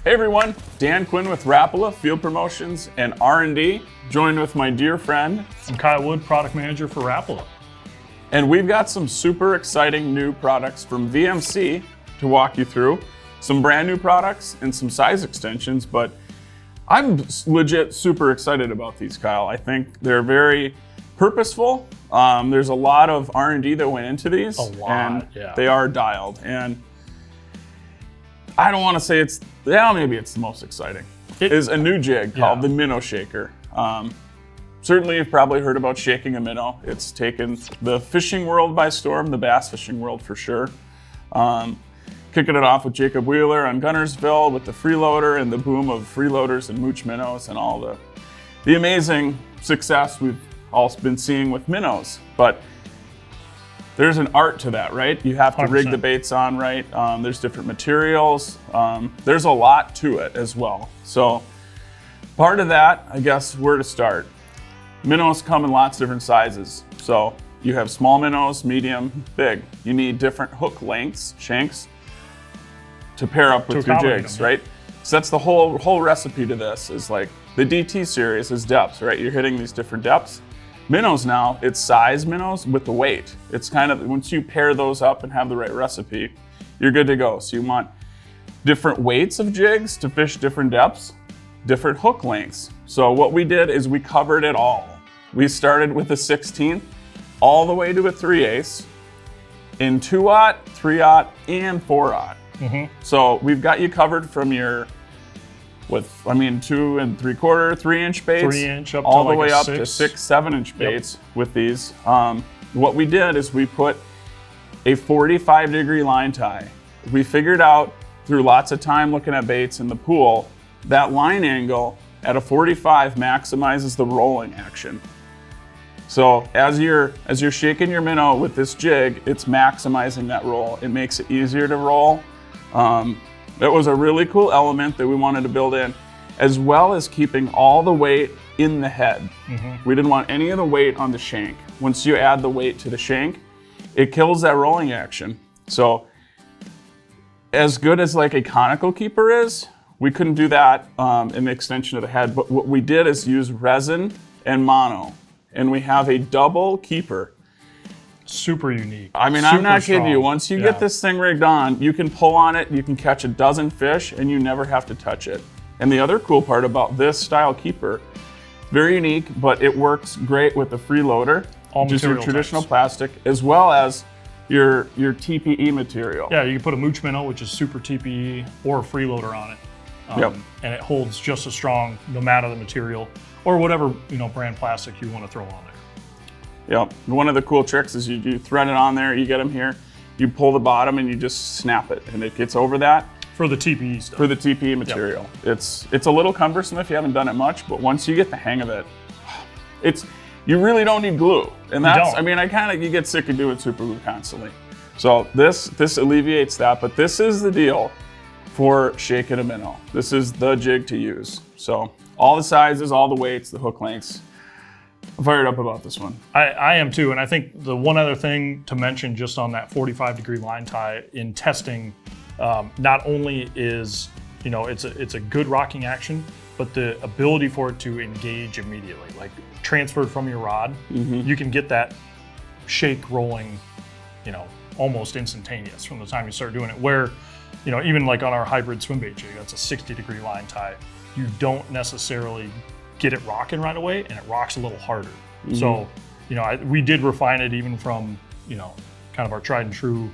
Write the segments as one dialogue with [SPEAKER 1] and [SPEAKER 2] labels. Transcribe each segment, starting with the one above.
[SPEAKER 1] Hey everyone, Dan Quinn with Rapala, Field Promotions and R&D, joined with my dear friend.
[SPEAKER 2] I'm Kyle Wood, Product Manager for Rapala.
[SPEAKER 1] And we've got some super exciting new products from VMC to walk you through. Some brand new products and some size extensions, but I'm legit super excited about these, Kyle. I think they're very purposeful. There's a lot of R&D that went into these. They are dialed. And I don't want to say maybe it's the most exciting. It is a new jig called the Minnow Shaker. Certainly you've probably heard about shaking a minnow. It's taken the fishing world by storm, the bass fishing world for sure. Kicking it off with Jacob Wheeler on Gunnersville with the freeloader and the boom of freeloaders and mooch minnows and all the amazing success we've all been seeing with minnows. But there's an art to that, right? You have to 100%. Rig the baits on right. There's different materials. There's a lot to it as well. So part of that, I guess, where to start. Minnows come in lots of different sizes. So you have small minnows, medium, big. You need different hook lengths, shanks, to pair up with your jigs, right? So that's the whole recipe to this is like the DT series is depths, right? You're hitting these different depths. Minnows now, it's size minnows with the weight. It's kind of, once you pair those up and have the right recipe, you're good to go. So you want different weights of jigs to fish different depths, different hook lengths. So what we did is we covered it all. We started with a 16th all the way to a 3/8 in 2/0, 3/0, and 4/0. So we've got you covered from your 2 3/4, 3-inch baits,
[SPEAKER 2] 3-inch up
[SPEAKER 1] all
[SPEAKER 2] to
[SPEAKER 1] the way up to
[SPEAKER 2] 6,
[SPEAKER 1] 7-inch baits with these. What we did is we put a 45-degree line tie. We figured out through lots of time looking at baits in the pool, that line angle at a 45 maximizes the rolling action. So as you're shaking your minnow with this jig, it's maximizing that roll. It makes it easier to roll. That was a really cool element that we wanted to build in, as well as keeping all the weight in the head. We didn't want any of the weight on the shank. Once you add the weight to the shank, it kills that rolling action. So as good as like a conical keeper is, we couldn't do that in the extension of the head. But what we did is use resin and mono, and we have a double keeper.
[SPEAKER 2] Super unique.
[SPEAKER 1] I mean, I'm not kidding you. Once you get this thing rigged on, you can pull on it, you can catch a dozen fish, and you never have to touch it. And the other cool part about this style keeper, very unique, but it works great with the freeloader, just your traditional plastic, as well as your TPE material.
[SPEAKER 2] Yeah, you can put a mooch minnow, which is super TPE, or a freeloader on it. And it holds just as strong no matter the material or whatever brand plastic you want to throw on there.
[SPEAKER 1] Yep. One of the cool tricks is you thread it on there, you get them here, you pull the bottom and you just snap it and it gets over that.
[SPEAKER 2] For the TPE stuff.
[SPEAKER 1] For the TPE material. Yep. It's a little cumbersome if you haven't done it much, but once you get the hang of it, you really don't need glue. And that's, you get sick of doing super glue constantly. So this alleviates that, but this is the deal for shaking a minnow. This is the jig to use. So all the sizes, all the weights, the hook lengths. I'm fired up about this one.
[SPEAKER 2] I am too, and I think the one other thing to mention just on that 45-degree line tie in testing, not only is it's a good rocking action, but the ability for it to engage immediately, like transferred from your rod, you can get that shake rolling, almost instantaneous from the time you start doing it. Where, even like on our hybrid Swimbait jig, that's a 60-degree line tie. You don't necessarily get it rocking right away, and it rocks a little harder. So, we did refine it even from, kind of our tried and true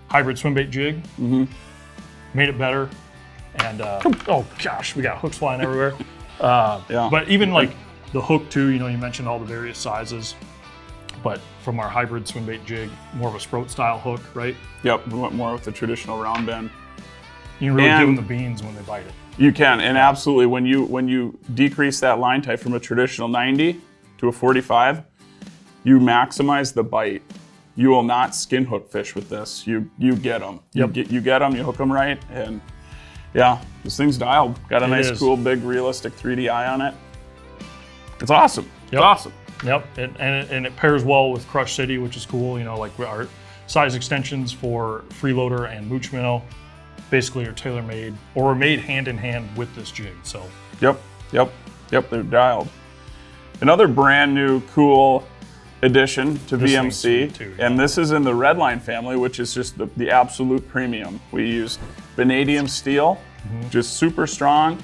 [SPEAKER 2] hybrid Swimbait jig. Made it better, and oh gosh, we got hooks flying everywhere. But even like the hook too, you mentioned all the various sizes, but from our hybrid Swimbait jig, more of a Sprout style hook, right?
[SPEAKER 1] Yep, we went more with the traditional round bend.
[SPEAKER 2] You can really give them the beans when they bite it.
[SPEAKER 1] You can, and absolutely, when you decrease that line type from a traditional 90 to a 45, you maximize the bite. You will not skin hook fish with this. You get them. You get them, you hook them right, and yeah, this thing's dialed. Got a nice, cool, big, realistic 3D eye on it. It's awesome. It's awesome.
[SPEAKER 2] Yep, and it pairs well with Crush City, which is cool. Like our size extensions for freeloader and mooch minnow. basically are tailor-made or are made hand in hand with this jig. So
[SPEAKER 1] Yep, they're dialed. Another brand new cool addition to
[SPEAKER 2] This
[SPEAKER 1] VMC,
[SPEAKER 2] thing's sweet too, yeah.
[SPEAKER 1] and this is in the Redline family, which is just the absolute premium. We use vanadium steel, just super strong,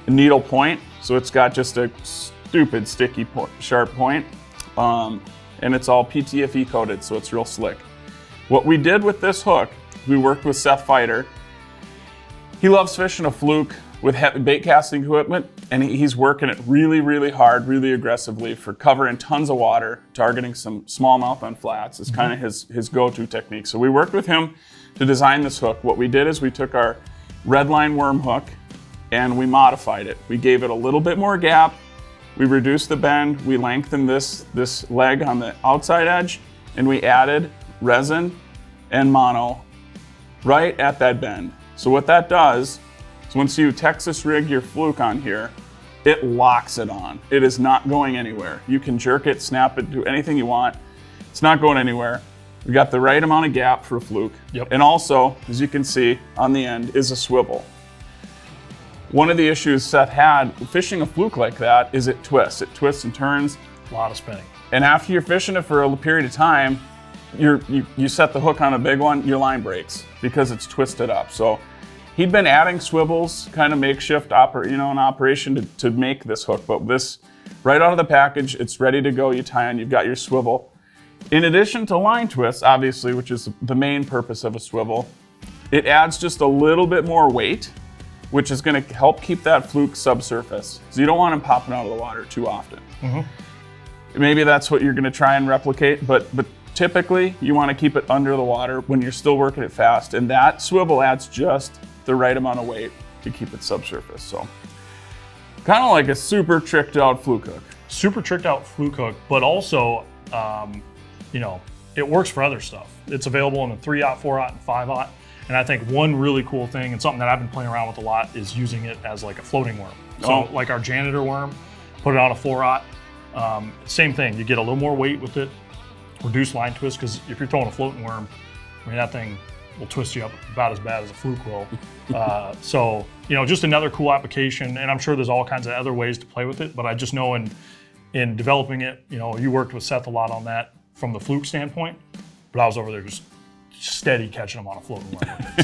[SPEAKER 1] needle point, so it's got just a stupid sticky sharp point, and it's all PTFE coated, so it's real slick. What we did with this hook, we worked with Seth Fighter. He loves fishing a Fluke with bait casting equipment, and he's working it really, really hard, really aggressively for covering tons of water, targeting some smallmouth on flats. It's kind of his go-to technique. So we worked with him to design this hook. What we did is we took our Redline worm hook and we modified it. We gave it a little bit more gap. We reduced the bend. We lengthened this leg on the outside edge, and we added resin and mono right at that bend. So what that does is once you Texas rig your Fluke on here, it locks it on. It is not going anywhere. You can jerk it, snap it, do anything you want. It's not going anywhere. We got the right amount of gap for a Fluke.
[SPEAKER 2] Yep.
[SPEAKER 1] And also, as you can see on the end, is a swivel. One of the issues Seth had fishing a Fluke like that is it twists. It twists and turns.
[SPEAKER 2] a lot of spinning.
[SPEAKER 1] And after you're fishing it for a period of time, you set the hook on a big one, your line breaks because it's twisted up. So he'd been adding swivels, kind of makeshift an operation to make this hook. But this, right out of the package, it's ready to go. You tie on, you've got your swivel. In addition to line twists, obviously, which is the main purpose of a swivel, it adds just a little bit more weight, which is going to help keep that Fluke subsurface. So you don't want them popping out of the water too often. Maybe that's what you're going to try and replicate, but typically you want to keep it under the water when you're still working it fast, and that swivel adds just the right amount of weight to keep it subsurface. So kind of like a super tricked out Fluke hook.
[SPEAKER 2] Super tricked out Fluke hook, but also, it works for other stuff. It's available in a 3/0, 4/0, and 5/0. And I think one really cool thing, and something that I've been playing around with a lot, is using it as like a floating worm. So like our janitor worm, put it on a 4/0. Same thing, you get a little more weight with it, reduce line twist, because if you're throwing a floating worm, I mean, that thing will twist you up about as bad as a Fluke will. So, just another cool application, and I'm sure there's all kinds of other ways to play with it, but I just know in developing it, you worked with Seth a lot on that from the Fluke standpoint, but I was over there just steady catching them on a floating worm with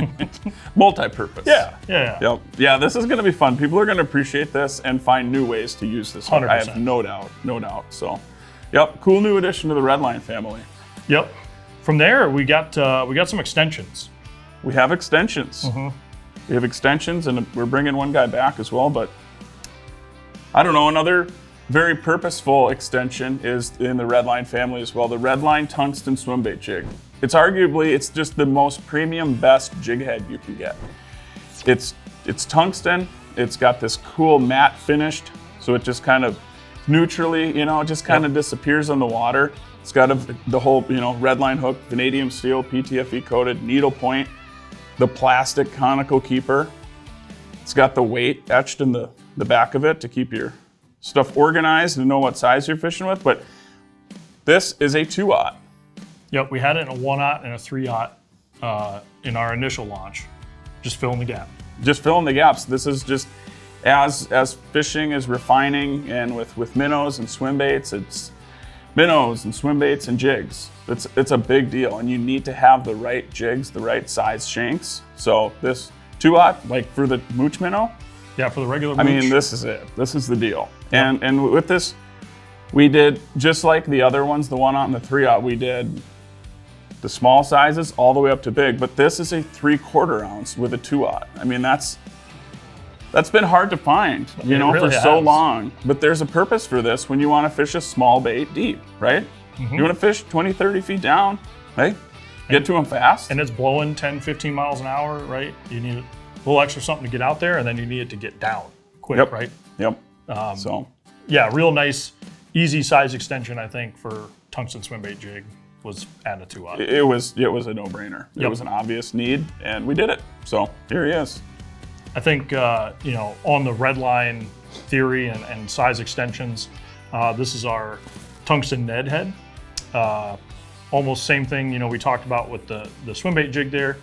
[SPEAKER 2] it, so.
[SPEAKER 1] Multi-purpose.
[SPEAKER 2] Yeah.
[SPEAKER 1] Yep. Yeah, this is going to be fun. People are going to appreciate this and find new ways to use this hook.
[SPEAKER 2] 100%.
[SPEAKER 1] I have no doubt. So, yep, cool new addition to the Redline family.
[SPEAKER 2] Yep. From there, we got some extensions.
[SPEAKER 1] We have extensions. We have extensions, and we're bringing one guy back as well. But I don't know, another very purposeful extension is in the Redline family as well. The Redline Tungsten Swimbait Jig. It's just the most premium, best jig head you can get. It's tungsten. It's got this cool matte finished, so it just kind of neutrally, just kind of disappears on the water. It's got the whole, Redline hook, vanadium steel, PTFE coated, needle point, the plastic conical keeper. It's got the weight etched in the back of it to keep your stuff organized and know what size you're fishing with. But this is a 2/0.
[SPEAKER 2] Yep, we had it in a 1/0 and a 3/0 in our initial launch, just filling the gap.
[SPEAKER 1] Just filling the gaps. This is just as fishing is refining, and with minnows and swimbaits, it's minnows and swimbaits and jigs. It's a big deal, and you need to have the right jigs, the right size shanks. So this 2/0, like for the mooch minnow.
[SPEAKER 2] Yeah, for the regular
[SPEAKER 1] I
[SPEAKER 2] mooch.
[SPEAKER 1] mean, this is it. This is the deal.
[SPEAKER 2] Yep.
[SPEAKER 1] And with this, we did just like the other ones, the 1/0 and the 3/0. We did the small sizes all the way up to big, but this is a 3/4 ounce with a 2/0. I mean, that's been hard to find,
[SPEAKER 2] really
[SPEAKER 1] for so
[SPEAKER 2] has.
[SPEAKER 1] long. But there's a purpose for this when you want to fish a small bait deep, right? You want to fish 20, 30 feet down, right? Get to them fast.
[SPEAKER 2] And it's blowing 10, 15 miles an hour, right? You need a little extra something to get out there, and then you need it to get down quick,
[SPEAKER 1] Yep.
[SPEAKER 2] right?
[SPEAKER 1] Yep. So
[SPEAKER 2] Yeah, real nice, easy size extension, I think, for tungsten swimbait jig was add a 2/0.
[SPEAKER 1] it was a no-brainer. It
[SPEAKER 2] Yep.
[SPEAKER 1] was an obvious need, and we did it. So here he is.
[SPEAKER 2] I think, on the Redline theory and size extensions, this is our tungsten Ned head. Almost same thing, we talked about with the swimbait jig there.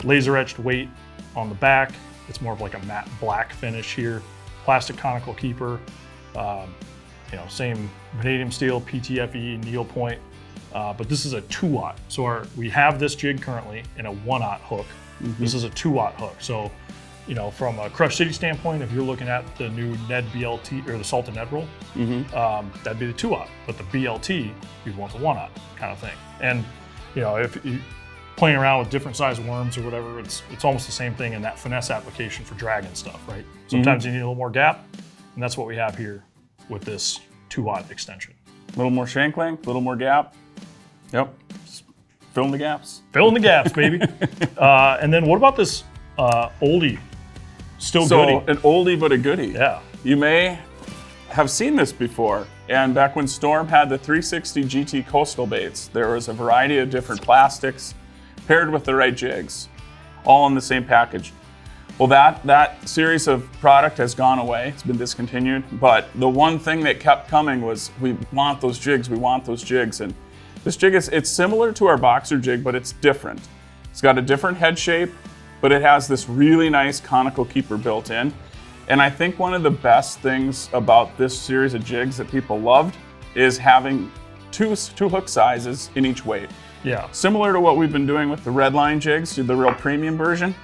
[SPEAKER 2] laser etched weight on the back. It's more of like a matte black finish here. Plastic conical keeper. Same vanadium steel, PTFE, needlepoint, but this is a 2-aught. So we have this jig currently in a 1-aught hook. This is a 2-aught hook. So, from a Crush City standpoint, if you're looking at the new Ned BLT or the Salted Ned roll, that'd be the 2-aught. But the BLT, you'd want the 1-aught kind of thing. And if you playing around with different size worms or whatever, it's almost the same thing in that finesse application for drag and stuff, right? Sometimes you need a little more gap, and that's what we have here with this 2-aught extension.
[SPEAKER 1] A little more shank length, a little more gap. Yep, just fill in the gaps.
[SPEAKER 2] Fill in the gaps, baby. And then what about this oldie? Still goodie.
[SPEAKER 1] So an oldie but a goodie.
[SPEAKER 2] Yeah.
[SPEAKER 1] You may have seen this before. And back when Storm had the 360 GT coastal baits, there was a variety of different plastics paired with the right jigs, all in the same package. Well, that series of product has gone away. It's been discontinued. But the one thing that kept coming was, we want those jigs, we want those jigs. And this jig it's similar to our boxer jig, but it's different. It's got a different head shape, but it has this really nice conical keeper built in. And I think one of the best things about this series of jigs that people loved is having two hook sizes in each weight.
[SPEAKER 2] Yeah.
[SPEAKER 1] Similar to what we've been doing with the Redline jigs, the real premium version.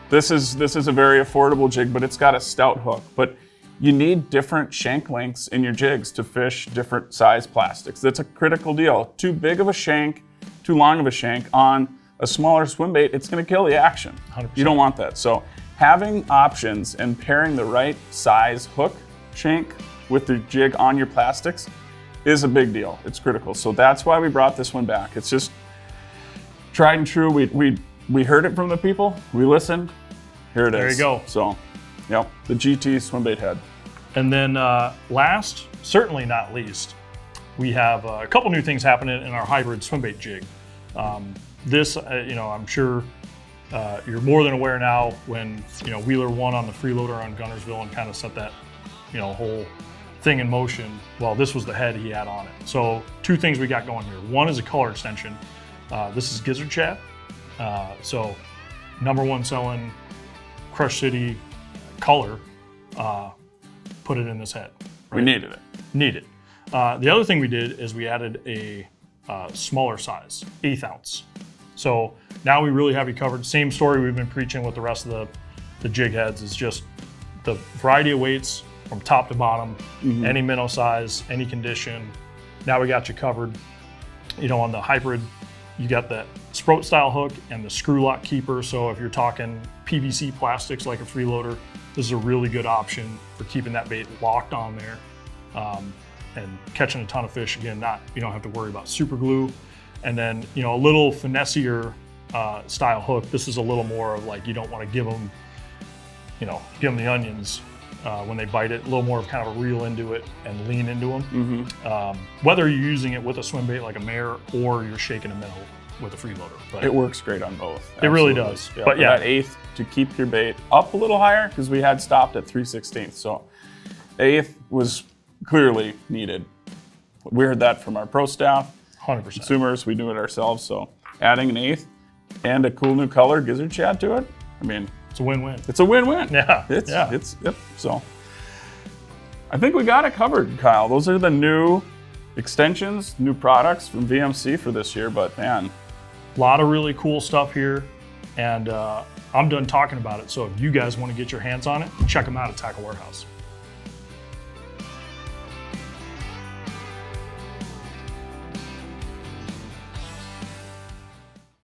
[SPEAKER 1] This is a very affordable jig, but it's got a stout hook. But you need different shank lengths in your jigs to fish different size plastics. That's a critical deal. Too big of a shank, too long of a shank on a smaller swim bait, it's going to kill the action.
[SPEAKER 2] 100%.
[SPEAKER 1] You don't want that. So having options and pairing the right size hook shank with the jig on your plastics is a big deal. It's critical. So that's why we brought this one back. It's just tried and true. We heard it from the people. We listened. Here it is.
[SPEAKER 2] There you go.
[SPEAKER 1] So, yep, the GT swim bait head.
[SPEAKER 2] And then last, certainly not least, we have a couple new things happening in our hybrid swimbait jig. This, I'm sure you're more than aware now when, Wheeler won on the freeloader on Gunnersville and kind of set that, whole thing in motion. Well, this was the head he had on it. So 2 things we got going here. One is a color extension. This is Gizzard Shad. So #1 selling Crush City color, put it in this head. Right?
[SPEAKER 1] We needed it.
[SPEAKER 2] Need it. The other thing we did is we added a smaller size, 1/8 ounce. So now we really have you covered. Same story we've been preaching with the rest of the jig heads, is just the variety of weights from top to bottom, any minnow size, any condition. Now we got you covered. On the hybrid, you got that Sprout style hook and the screw lock keeper. So if you're talking PVC plastics like a freeloader, this is a really good option for keeping that bait locked on there and catching a ton of fish. Again, you don't have to worry about super glue. And then, a little finessier style hook. This is a little more of like, you don't want to give them the onions when they bite it. A little more of kind of a reel into it and lean into them. Whether you're using it with a swim bait like a mare or you're shaking a minnow with a freeloader. But
[SPEAKER 1] it works great on both.
[SPEAKER 2] It really does.
[SPEAKER 1] Yeah,
[SPEAKER 2] but yeah,
[SPEAKER 1] that 1/8 to keep your bait up a little higher, because we had stopped at 3/16. So 1/8 was clearly needed. We heard that from our pro staff.
[SPEAKER 2] 100%.
[SPEAKER 1] Consumers, we do it ourselves. So adding an 1/8 and a cool new color Gizzard Shad to it,
[SPEAKER 2] it's a win-win.
[SPEAKER 1] it's a win-win.
[SPEAKER 2] Yeah.
[SPEAKER 1] Yep. So I think we got it covered, Kyle. Those are the new extensions, new products from VMC for this year. But man,
[SPEAKER 2] a lot of really cool stuff here. And I'm done talking about it. So if you guys want to get your hands on it, check them out at Tackle Warehouse.